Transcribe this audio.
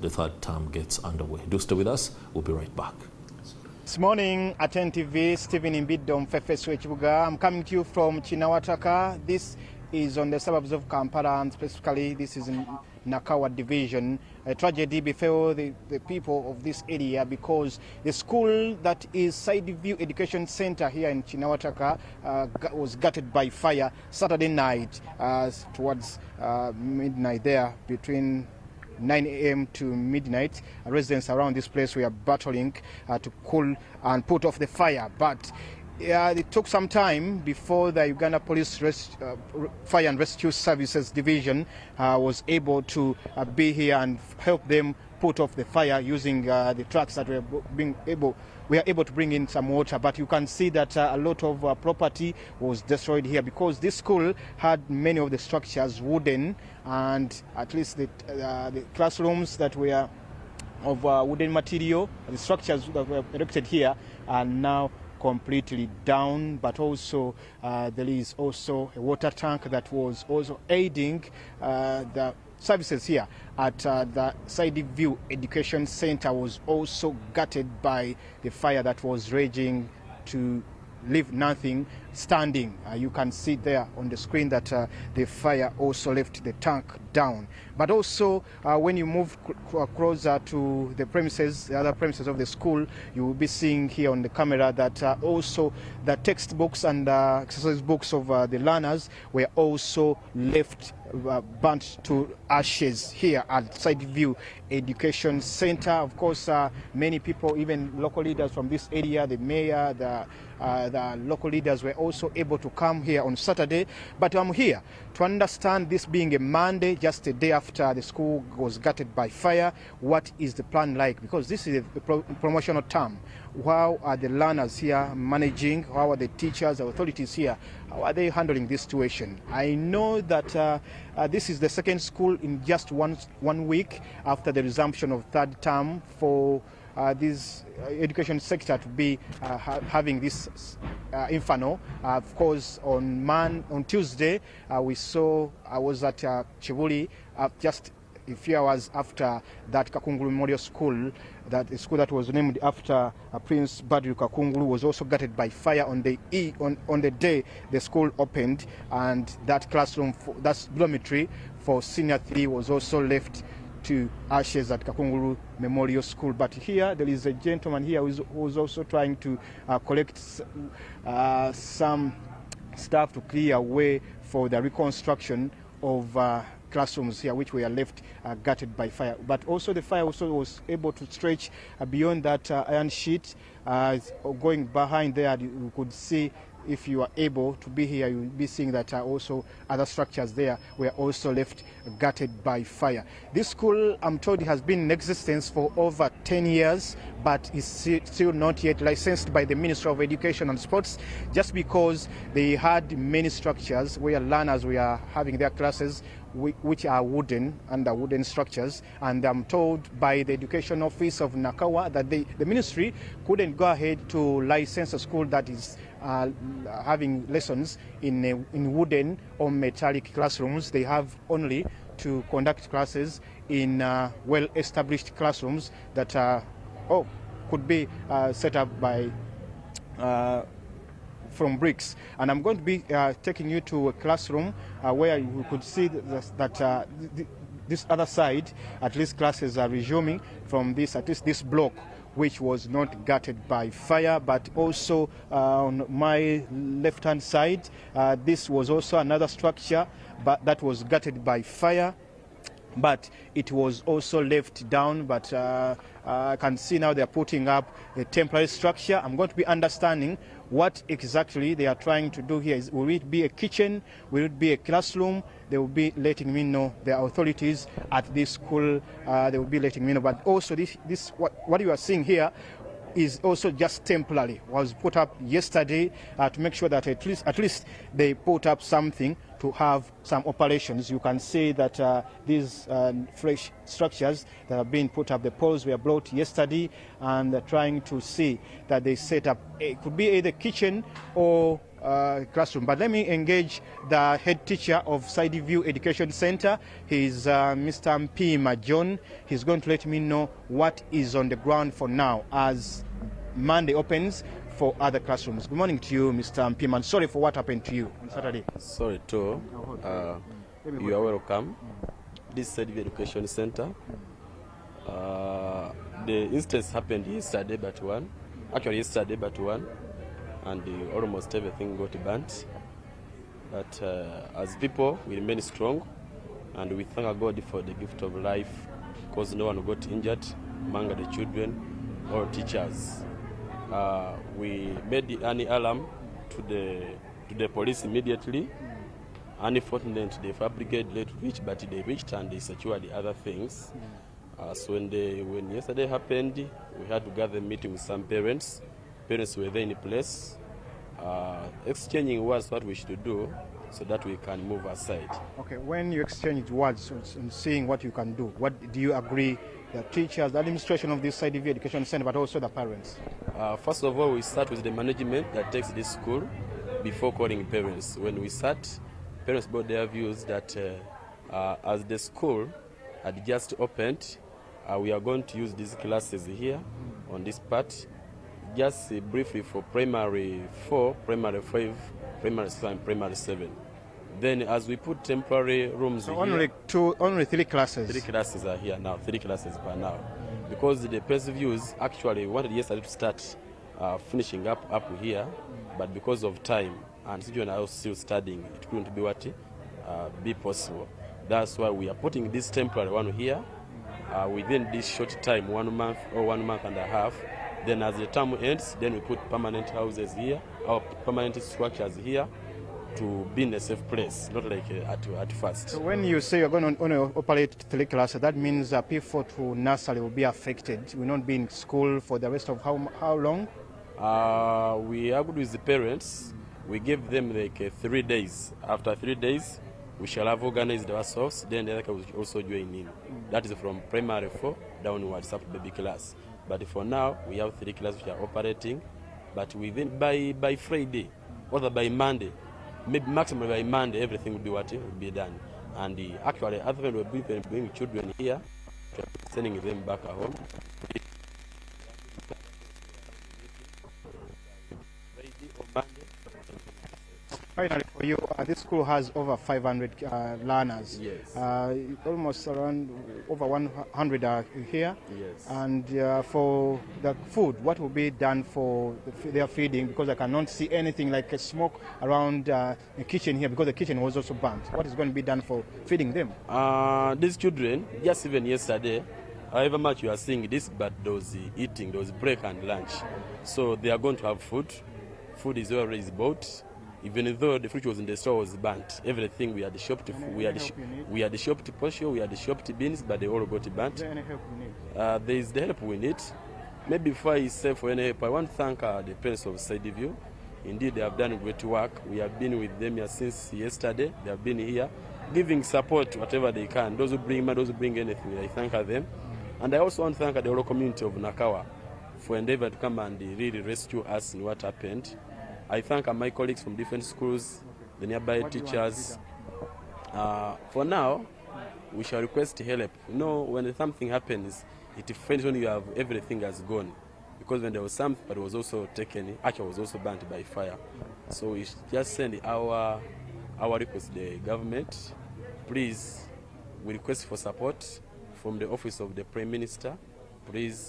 the third term gets underway. Do stay with us. We'll be right back. This morning at NTV, Stephen Imbidom Fefesu Echibuga. I'm coming to you from Chinawataka. This is on the suburbs of Kampala, and specifically this is in Nakawa division. A tragedy befell the people of this area because the school that is Sideview Education Center here in Chinawataka was gutted by fire Saturday night towards midnight there, between 9 a.m. to midnight. Residents around this place were battling to cool and put off the fire, but it took some time before the Uganda Police Fire and Rescue Services Division was able to be here and help them put off the fire using the trucks that we are able to bring in some water. But you can see that a lot of property was destroyed here because this school had many of the structures wooden, and at least the classrooms that were of wooden material, the structures that were erected here are now completely down. But also there is also a water tank that was also aiding the services here at the Sideview Education Center was also gutted by the fire that was raging to leave nothing standing. You can see there on the screen that the fire also left the tank down. But also when you move closer to the premises, the other premises of the school, you will be seeing here on the camera that also the textbooks and exercise books of the learners were also left burnt to ashes here at Sideview Education Center. Of course, many people, even local leaders from this area, the mayor, the local leaders were also able to come here on Saturday. But I'm here to understand, this being a Monday, just a day after the school was gutted by fire, what is the plan like? Because this is a promotional term. How are the learners here managing? How are the teachers, the authorities here? How are they handling this situation? I know that this is the second school in just one week after the resumption of third term for this education sector to be having this inferno. Of course, on Tuesday, I was at Chibuli just a few hours after that Kakungulu Memorial School, that a school that was named after Prince Badru Kakungulu, was also gutted by fire on the day the school opened, and that classroom, that dormitory for Senior 3 was also left to ashes at Kakungulu Memorial School. But here there is a gentleman here who's also trying to collect some stuff to clear a way for the reconstruction of classrooms here, which were left gutted by fire. But also the fire also was able to stretch beyond that iron sheet. Going behind there, you could see, if you are able to be here, you'll be seeing that also other structures there were also left gutted by fire. This school, I'm told, has been in existence for over 10 years, but is still not yet licensed by the Ministry of Education and Sports, just because they had many structures where learners were having their classes, which are wooden, under wooden structures. And I'm told by the Education Office of Nakawa that the ministry couldn't go ahead to license a school that is having lessons in wooden or metallic classrooms. They have only to conduct classes in well-established classrooms that could be set up by from bricks. And I'm going to be taking you to a classroom where you could see that this other side, at least classes are resuming from this, at least this block, which was not gutted by fire. But also on my left-hand side, this was also another structure, but that was gutted by fire, but it was also left down. But I can see now they're putting up a temporary structure. I'm going to be understanding what exactly they are trying to do here. Will it be a kitchen? Will it be a classroom? They will be letting me know. The authorities at this school, they will be letting me know. But also this what you are seeing here is also just temporary. Was put up yesterday to make sure that at least they put up something to have some operations. You can see that these fresh structures that have been put up, the poles were brought yesterday, and they're trying to see that they set up, it could be either kitchen or classroom. But let me engage the head teacher of Sideview Education Center. He's Mr. Mpima John. He's going to let me know what is on the ground for now as Monday opens for other classrooms. Good morning to you, Mr. Mpima. Sorry for what happened to you on Saturday. Sorry too. You are welcome. This is Sideview Education Center. The instance happened yesterday but one. Actually yesterday but one. And almost everything got burnt. But as people, we remain strong. And we thank God for the gift of life. Because no one got injured among the children or teachers. We made an alarm to the police immediately. Unfortunately, the fire brigade late reached, but they reached and they secured the other things. So when yesterday happened, we had to gather a meeting with some parents. Parents were there in place. Exchanging words what we should do so that we can move aside. Okay, when you exchange words and seeing what you can do, what do you agree the teachers, the administration of this Sideview Education Center, but also the parents? First of all, we start with the management that takes this school before calling parents. When we sat, parents brought their views that as the school had just opened, we are going to use these classes here on this part, just briefly for primary 4, primary 5, primary 6, and primary 7. Then as we put temporary rooms so here... only 3 classes? 3 classes are here now, 3 classes per now. Because the parents' views, actually, we wanted yesterday to start finishing up here, but because of time, and children are still studying, it couldn't be possible. That's why we are putting this temporary one here within this short time, 1 month or 1 month and a half. Then as the term ends, then we put permanent houses here, or permanent structures here to be in a safe place, not like at first. So when you say you're going to only operate 3 classes, that means people to nursery will be affected, will not be in school for the rest of how long? We are good with the parents. We give them like 3 days. After 3 days, we shall have organized ourselves, then the other will also join in. That is from primary 4 downwards up to baby class. But for now, we have 3 classes which are operating. But within by Friday, or by Monday, maybe maximum by Monday, everything will be done. And actually, other than we'll be bringing children here, sending them back at home. Finally, for you, this school has over 500 learners. Yes. Almost around over 100 are here. Yes. And for the food, what will be done for their feeding? Because I cannot see anything like a smoke around the kitchen here, because the kitchen was also burnt. What is going to be done for feeding them? These children, just even yesterday, however much you are seeing this, but those eating, those break and lunch. So they are going to have food. Food is already bought. Even though the fruit was in the store was burnt, everything we had shopped, we had shopped posho, we had shopped beans, but they all got burnt. Is there any help we need? There is the help we need. Maybe before I say for any help, I want to thank the parents of Sideview. Indeed, they have done great work. We have been with them here since yesterday. They have been here, giving support whatever they can. Those who bring money, those who bring anything, I thank them. And I also want to thank the whole community of Nakawa for endeavor to come and really rescue us in what happened. I thank my colleagues from different schools, the nearby teachers. For now, we shall request help. You know, when something happens, it depends when you have everything has gone. Because when there was something that was also taken, actually was also burnt by fire. So we just send our request to the government. Please, we request for support from the office of the Prime Minister. Please